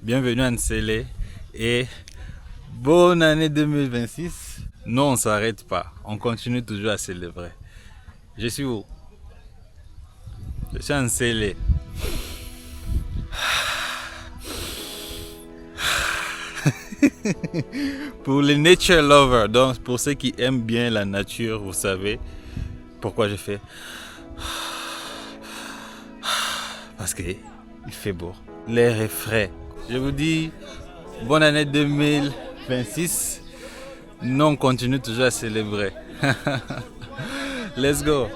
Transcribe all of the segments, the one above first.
Bienvenue à Nsele et bonne année 2026. Nous, on ne s'arrête pas, on continue toujours à célébrer. Je suis où? Je suis à Nsele. Pour les nature lovers, donc pour ceux qui aiment bien la nature, vous savez pourquoi je fais. Parce qu'il fait beau, l'air est frais. Je vous dis bonne année 2026. Nous on continue toujours à célébrer. Let's go.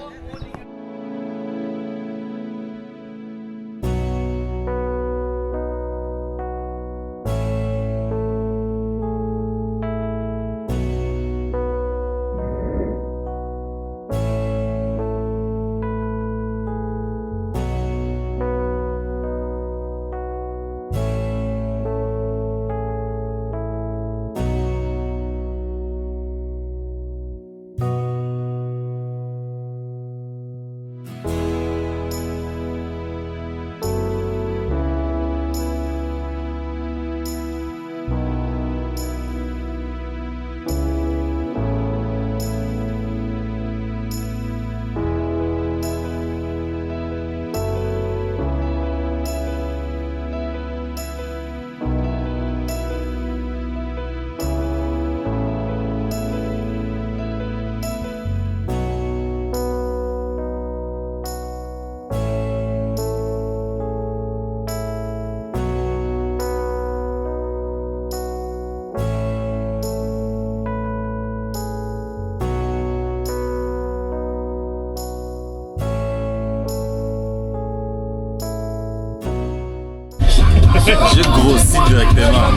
J'ai grossi directement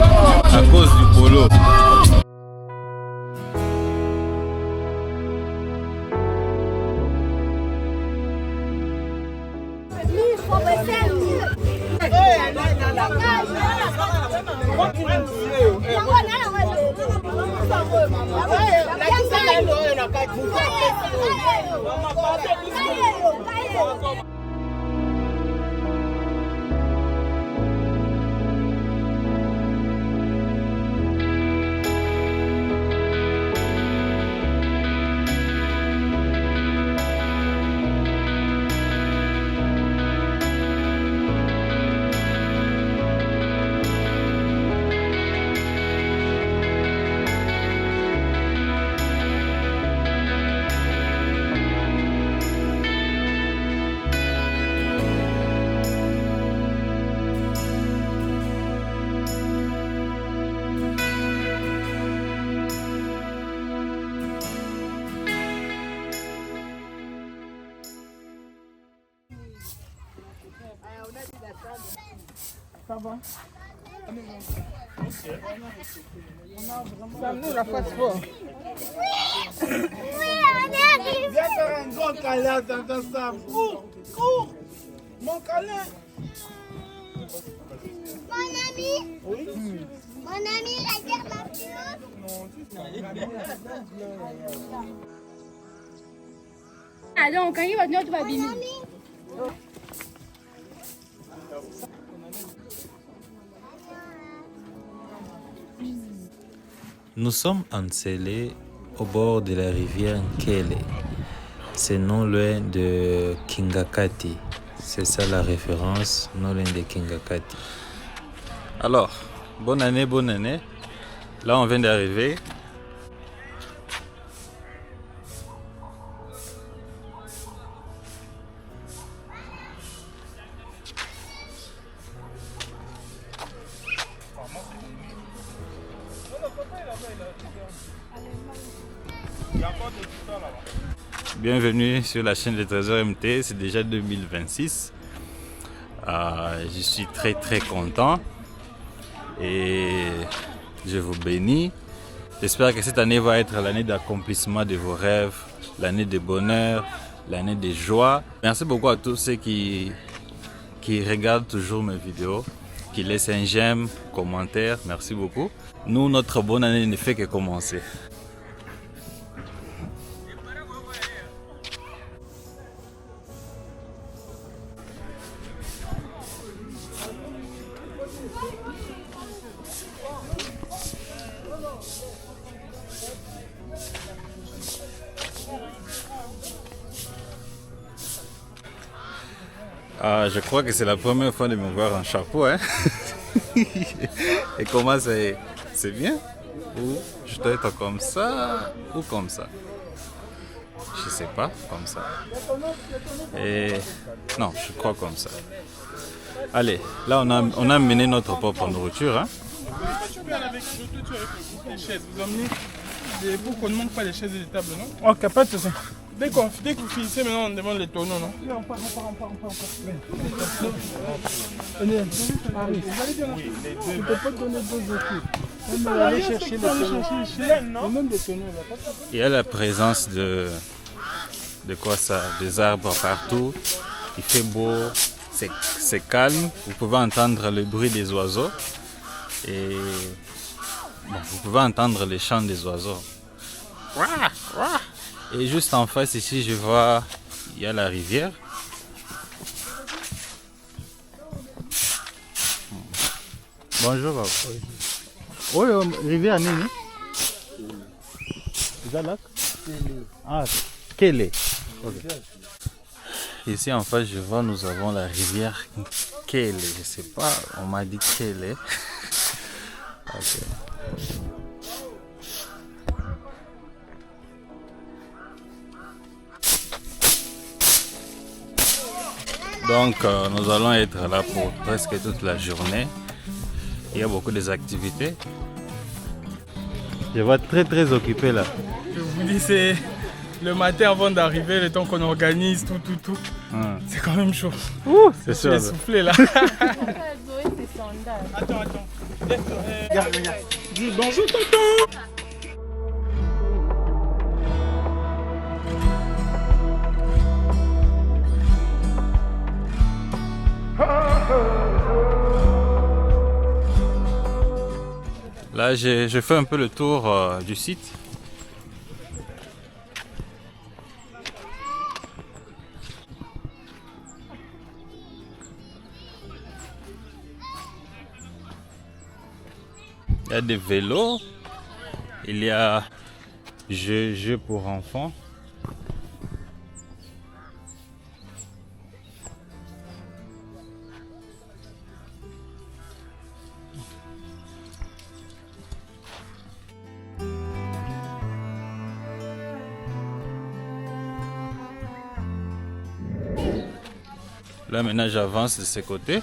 à cause du polo. Ça va? Ça nous la fasse fort. Oui, on arrive. Viens faire un grand câlin dans ça. Cours, cours. Mon câlin. Mon ami. Oui. Mon ami, regarde la pub. Ah donc, quand il va venir, tu vas Mon biner. ami. Nous sommes à Nsele, au bord de la rivière Nkele. C'est non loin de Kingakati. C'est ça la référence, non loin de Kingakati. Alors, bonne année, bonne année. Là, on vient d'arriver. Bienvenue sur la chaîne des Trésors MT, c'est déjà 2026. Je suis très content et je vous bénis. J'espère que cette année va être l'année d'accomplissement de vos rêves, l'année de bonheur, l'année de joie. Merci beaucoup à tous ceux qui regardent toujours mes vidéos, qui laissent un j'aime, commentaire. Merci beaucoup. Nous, notre bonne année ne fait que commencer. Ah, je crois que c'est la première fois de me voir en chapeau, hein. Et comment c'est bien? Ou je dois être comme ça ou comme ça? Je sais pas, comme ça. Et non, je crois comme ça. Allez, là on a amené notre propre nourriture, hein. Tu peux aller avec les chaises. Vous emmenez pour qu'on ne manque pas les chaises et les tables, non? Ok, pas de soucis. Dès que vous finissez, maintenant on demande les tonneaux, non? Oui, on part. Venez, Paris. Oui, les deux. Tu ne peux pas donner deux équipes. On va aller chercher les tonneaux. Et même les tonneaux, là. Il y a la présence de quoi ça? Des arbres partout. Il fait beau, c'est calme. Vous pouvez entendre le bruit des oiseaux. Et bon, vous pouvez entendre les chants des oiseaux. Et juste en face ici, je vois, il y a la rivière. Bonjour. Oui, rivière Nini. Zalak. Ah, Kele. Okay. Ici en face, je vois, nous avons la rivière Kele. Je sais pas, on m'a dit Kele. Okay. Donc nous allons être là pour presque toute la journée. Il y a beaucoup d'activités. Je vois très occupé là. Je vous dis, c'est le matin avant d'arriver, le temps qu'on organise tout. C'est quand même chaud. C'est sûr. Je suis essoufflé là. Attends. Regarde. Dis bonjour tonton. Là, je fais un peu le tour du site. Il y a des vélos. Il y a jeux pour enfants. Là maintenant j'avance de ce côté.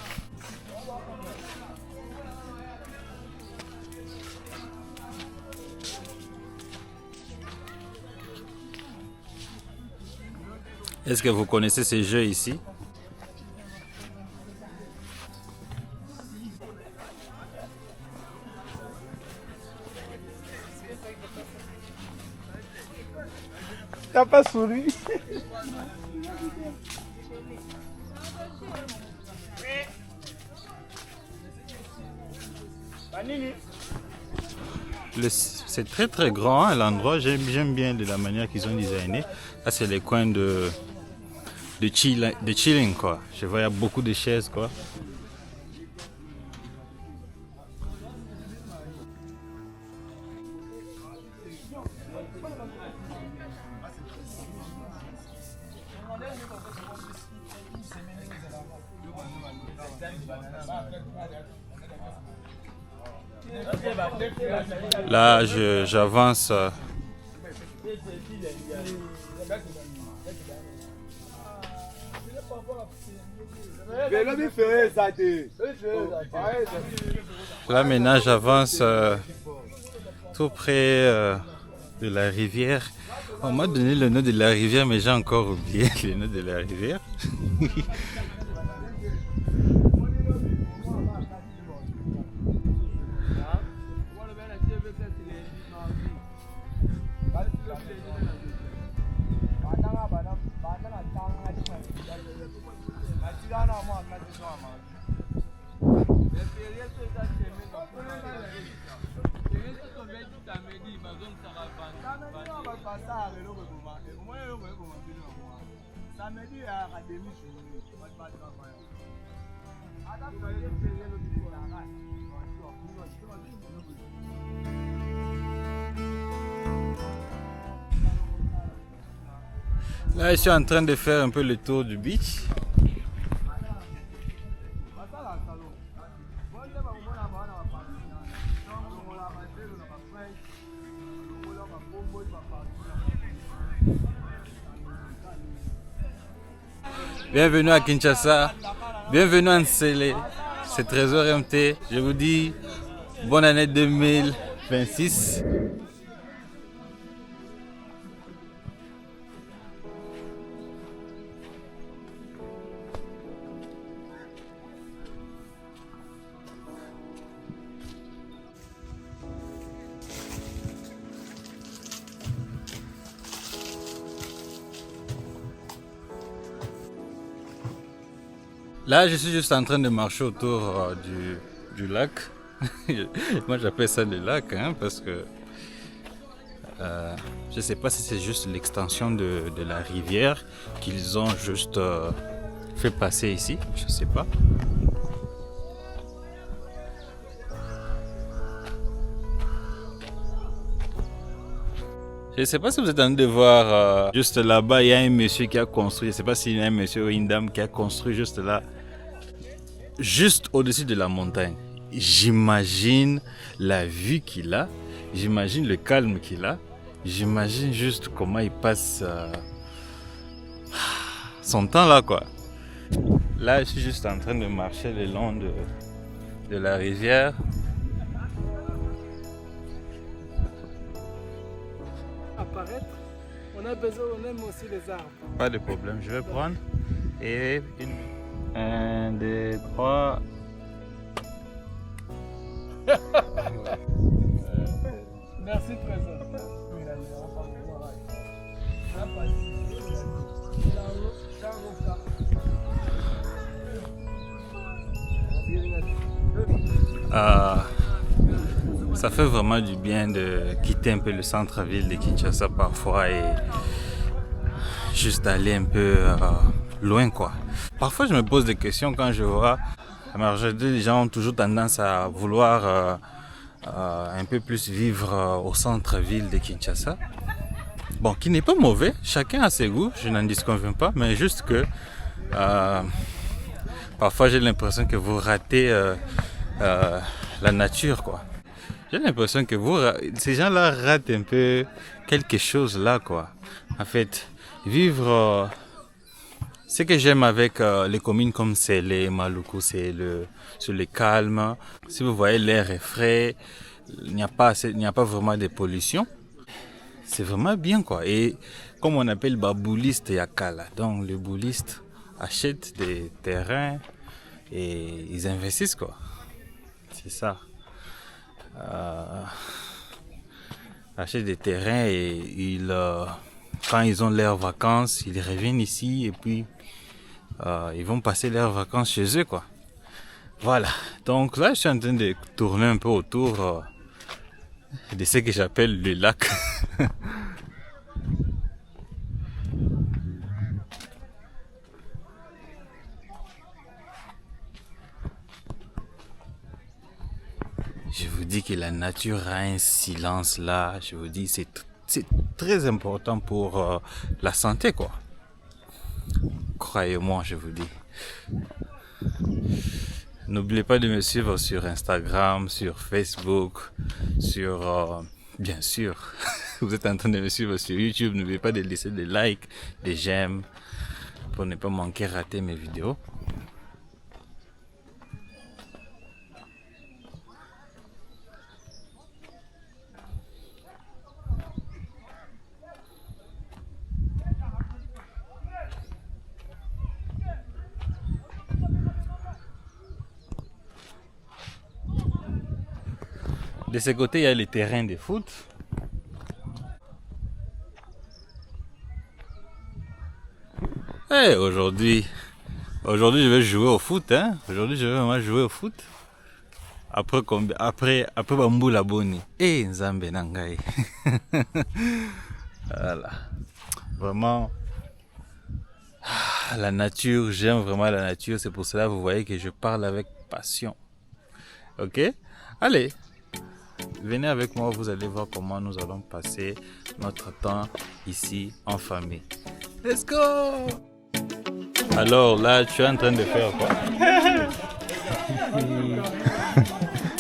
Est-ce que vous connaissez ces jeux ici? T'as pas souri? C'est très grand hein, l'endroit, j'aime bien de la manière qu'ils ont designé. Là c'est les coins de chilling quoi. Je vois il y a beaucoup de chaises quoi. Là, j'avance. Là, maintenant, j'avance tout près de la rivière. On m'a donné le nom de la rivière, mais j'ai encore oublié le nom de la rivière. Là, je suis en train de faire un peu le tour du beach. Bienvenue à Kinshasa, bienvenue à Nsele, c'est Trésor MT. Je vous dis bonne année 2026. Là, je suis juste en train de marcher autour du lac. Moi, j'appelle ça le lac, hein, parce que je ne sais pas si c'est juste l'extension de la rivière qu'ils ont juste fait passer ici. Je ne sais pas. Je ne sais pas si vous êtes en train de voir, juste là-bas, il y a un monsieur qui a construit, je ne sais pas s'il y a un monsieur ou une dame qui a construit juste là, juste au-dessus de la montagne. J'imagine la vue qu'il a, j'imagine le calme qu'il a, j'imagine juste comment il passe son temps là, quoi. Là, je suis juste en train de marcher le long de la rivière. Apparaître, on a besoin, on aime aussi les arbres. Pas de problème, je vais prendre. Et 1, 2, 3. Merci Trésor. Ça fait vraiment du bien de quitter un peu le centre-ville de Kinshasa parfois et juste aller un peu loin, quoi. Parfois je me pose des questions quand je vois la majorité des gens ont toujours tendance à vouloir un peu plus vivre au centre-ville de Kinshasa. Bon, qui n'est pas mauvais, chacun a ses goûts, je n'en disconviens pas, mais juste que parfois j'ai l'impression que vous ratez la nature, quoi. J'ai l'impression que ces gens-là ratent un peu quelque chose là, quoi. En fait, vivre, ce que j'aime avec les communes comme Sélé, Maluku, c'est le calme. Si vous voyez, l'air est frais, il n'y a pas vraiment de pollution. C'est vraiment bien, quoi. Et comme on appelle babouliste yakala, donc les boulistes achètent des terrains et ils investissent, quoi. C'est ça. Achètent des terrains et quand ils ont leurs vacances, ils reviennent ici et puis ils vont passer leurs vacances chez eux, quoi. Voilà. Donc là, je suis en train de tourner un peu autour de ce que j'appelle le lac. Je vous dis que la nature a un silence là. Je vous dis, c'est très important pour la santé, quoi. Croyez-moi, je vous dis. N'oubliez pas de me suivre sur Instagram, sur Facebook, bien sûr, vous êtes en train de me suivre sur YouTube. N'oubliez pas de laisser des likes, des j'aime pour ne pas manquer rater mes vidéos. De ce côté, il y a les terrains de foot. Hey, aujourd'hui, je vais jouer au foot. Hein? Aujourd'hui, je vais vraiment jouer au foot. Après Bamboula Boni. Et Nzambe Nangai. Voilà. Vraiment, la nature, j'aime vraiment la nature. C'est pour cela que vous voyez que je parle avec passion. Ok? Allez. Venez avec moi, vous allez voir comment nous allons passer notre temps ici en famille. Let's go! Alors là, tu es en train de faire quoi?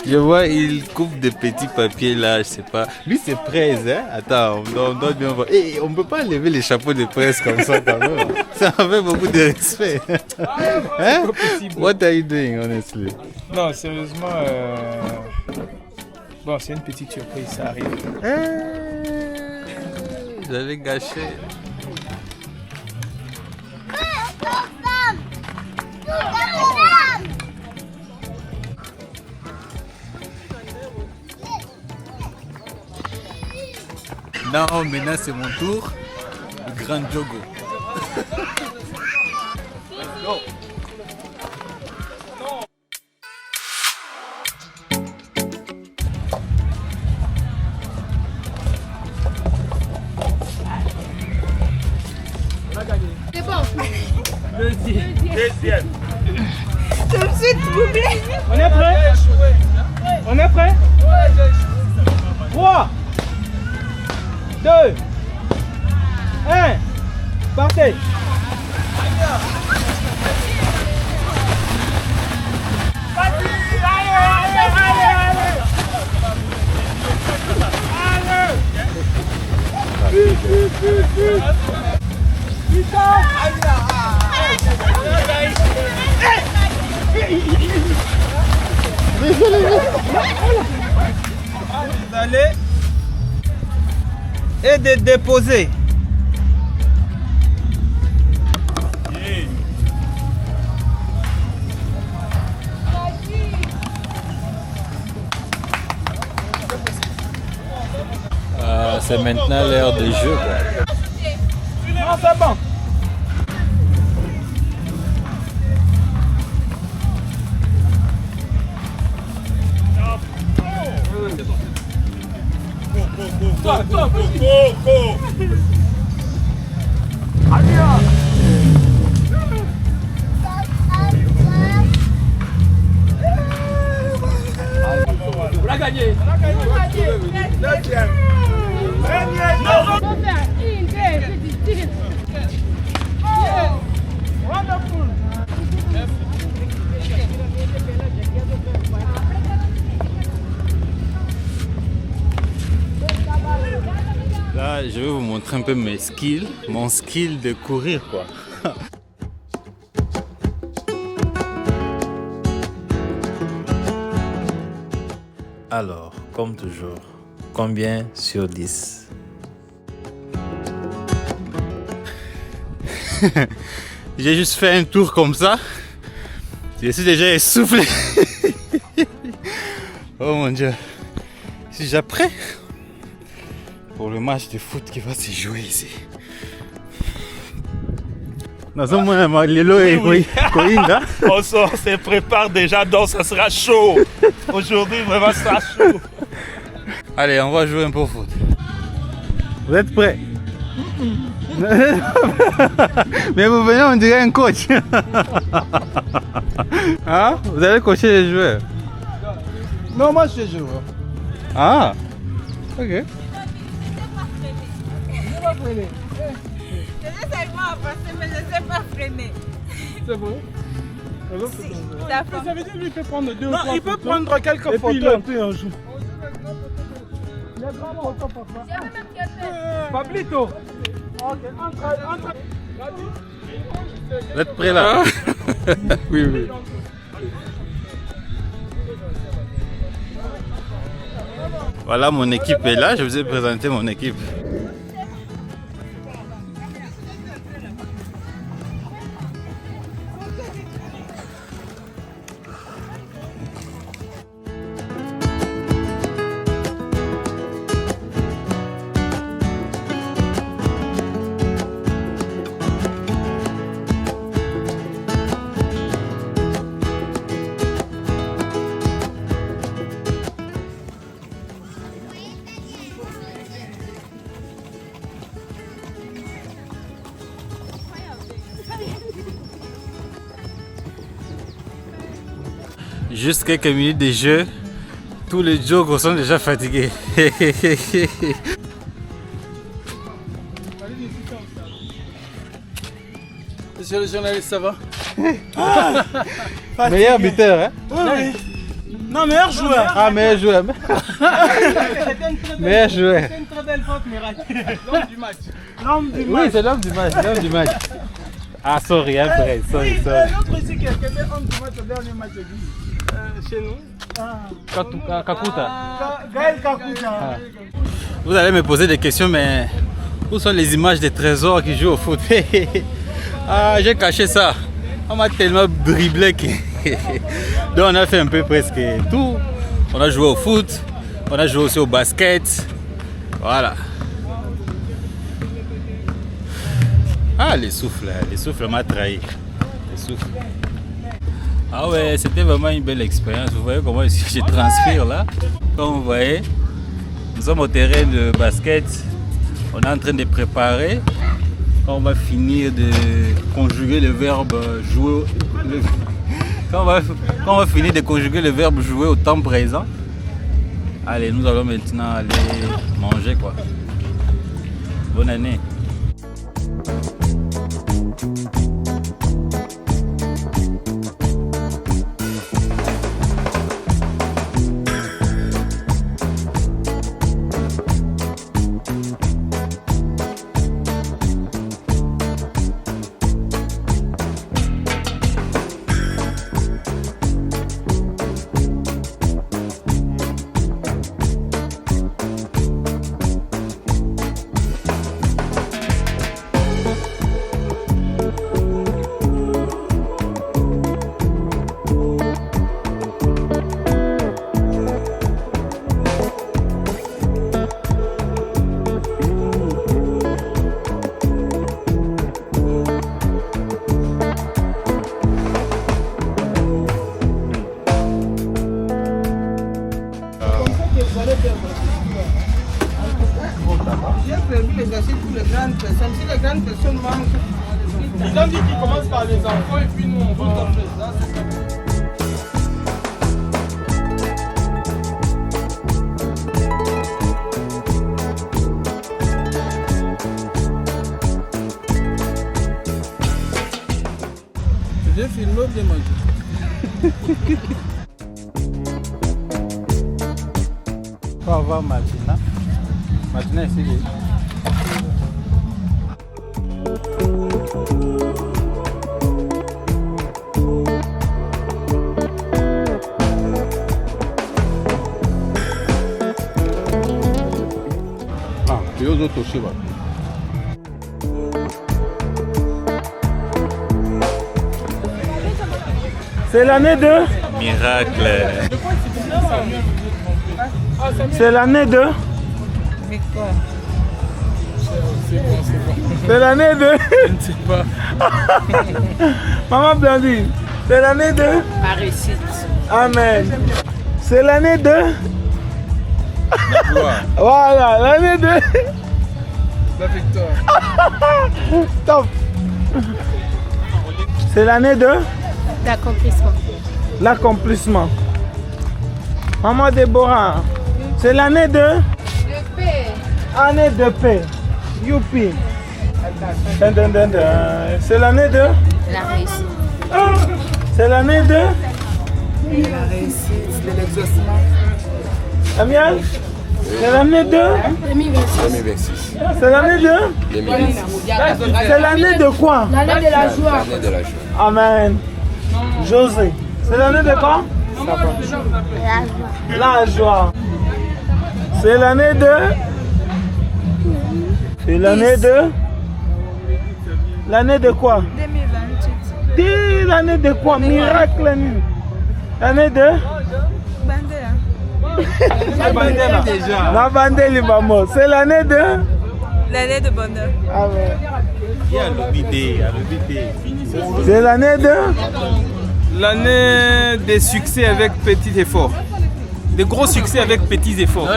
Je vois, il coupe des petits papiers là, je sais pas. Lui, c'est presse, hein. Attends, on doit bien voir. Et on peut pas lever les chapeaux de presse comme ça quand même. Ça avait beaucoup de respect. Hein? What are you doing, honestly? Non, sérieusement, bon, c'est une petite surprise, ça arrive. J'avais gâché. Non, maintenant c'est mon tour. Le grand Jogo. C'est bon. Deuxième. Je me suis troublée. On est prêt? On est prêt? 3, 2, 1, partez! Allez et de déposer. C'est maintenant l'heure de jeu. Non, c'est bon. On a gagné. Deuxième. Wonderful. Là, je vais vous montrer un peu mes skills, mon skill de courir quoi. Alors, comme toujours, combien sur 10? J'ai juste fait un tour comme ça. Je suis déjà essoufflé. Oh mon Dieu. Je suis déjà prêt pour le match de foot qui va se jouer ici. On se prépare déjà, donc ça sera chaud. Aujourd'hui, vraiment, ça sera chaud. Allez, on va jouer un peu au foot. Vous êtes prêts? Mais vous venez, on dirait un coach. Hein? Vous allez coacher les joueurs? Non, moi je suis joueur. Ah, ok. Je sais seulement avancer, mais je ne sais pas freiner. C'est vrai? Ça fait- Ça veut dire qu'il peut prendre 2 ou 3 Non, il peut prendre quelques et puis photos il et a- puis un jour. Pablito. Vous êtes prêts là? Oui, oui. Voilà, mon équipe est là. Je vous ai présenté mon équipe. Juste quelques minutes de jeu, tous les jogos sont déjà fatigués. Monsieur le journaliste, ça va? Meilleur buteur, hein? Oui. Non, meilleur joueur. Ah, meilleur joueur. Meilleur joueur. C'est une très belle faute, miracle. L'homme du match. L'homme du match. Oui, c'est l'homme du match. L'homme du match. Ah, sorry, hein, frère. Sorry. L'autre ici qui a été homme du match au dernier match chez nous. Kakuta. Gaël Kakuta. Vous allez me poser des questions, mais où sont les images des trésors qui jouent au foot? Ah, j'ai caché ça. On m'a tellement dribblé que... Donc on a fait un peu presque tout. On a joué au foot, on a joué aussi au basket. Voilà. Ah, les souffles m'a trahi. Les souffles. Ah ouais, c'était vraiment une belle expérience. Vous voyez comment je transpire là. Comme vous voyez, nous sommes au terrain de basket. On est en train de préparer. Quand on va finir de conjuguer le verbe jouer, quand on va finir de conjuguer le verbe jouer au temps présent, allez, nous allons maintenant aller manger quoi. Bonne année. J'ai prévu l'exercice pour les grandes personnes. Si les grandes personnes manquent, Ils ont dit qu'ils commencent par les enfants et puis nous on va faire ça. J'ai filmé ou bien mangé? On va voir Martina. Martina, ici. Ah, et aux autres aussi, voilà. C'est l'année de. Miracle. C'est l'année de. mais quoi? C'est l'année de. Je ne sais pas. Maman Blandine. C'est l'année de. Ma réussite. Amen. C'est l'année de. Voilà, l'année de. La victoire. Top. C'est l'année de. L'accomplissement. L'accomplissement. Maman Déborah. C'est l'année de. De paix. Année de paix. Youpi. Dun, dun, dun, dun. C'est l'année de. La réussite. C'est l'année de. La réussite de l'exaucement. Amiel. C'est l'année de. 2026. C'est l'année de. C'est l'année de quoi? L'année de la joie. Amen. José. C'est l'année de quoi? La joie. La joie. C'est l'année de. C'est l'année de. L'année de quoi? 2028. Dis l'année de quoi? Miracle. L'année de. Bandela. La Bandeli maman. C'est l'année de. L'année de bonheur. Amen. Il y a l'obité. C'est l'année de. L'année des succès avec petits efforts. Des gros succès avec petits efforts.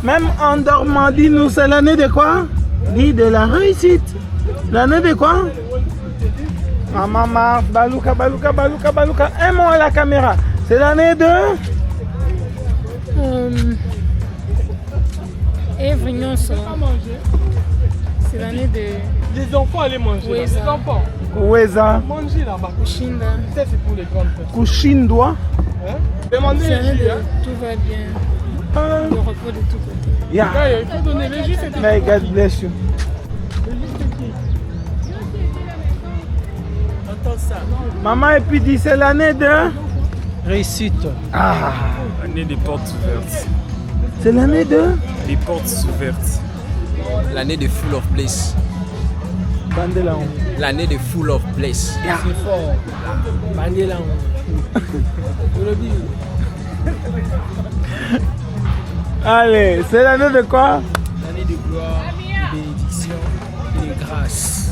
Même en Normandie, nous, c'est l'année de quoi? Dis de la réussite. L'année de quoi? Ah, maman, balouka. Un mot à la caméra. C'est l'année de. C'est l'année de Les enfants allaient manger. Oui, là. ça. Les enfants. Weza. Manger là-bas. Kushinda. Ça, c'est pour les grandes personnes. Kushindwa. Hein? Demandez C'est les l'année jus. de Hein? tout va bien. Le repos de tout côté. Yeah. Yeah, il faut donner les jus. May God bless you. Le jus, c'est qui? Entends ça. Maman, et puis dit c'est l'année de Réussite. Ah. L'année des portes ouvertes. C'est l'année de Les portes ouvertes. L'année de full of bliss. Bandela. L'année de full of bliss. Yeah. C'est fort. Bandela. Allez, c'est l'année de quoi? L'année de gloire, de bénédiction et de grâce.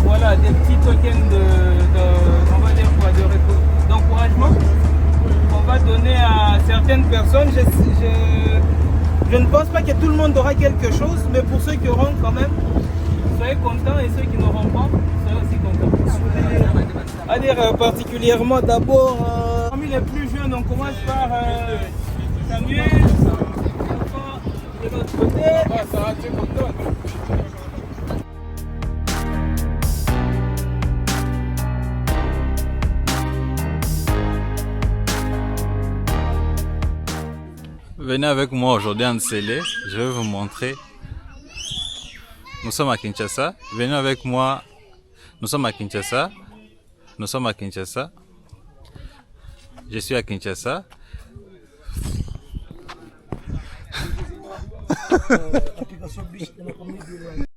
voilà, des petits tokens on va dire quoi, d'encouragement qu'on va donner à certaines personnes. Je ne pense pas que tout le monde aura quelque chose, mais pour ceux qui auront quand même, soyez contents, et ceux qui n'auront pas, soyez aussi contents. À dire particulièrement d'abord, parmi les plus jeunes, on commence par Samuel, de l'autre côté. Ça va, tu es content. Venez avec moi aujourd'hui en Nsélé, je vais vous montrer. Nous sommes à Kinshasa. Venez avec moi. Nous sommes à Kinshasa. Nous sommes à Kinshasa. Je suis à Kinshasa.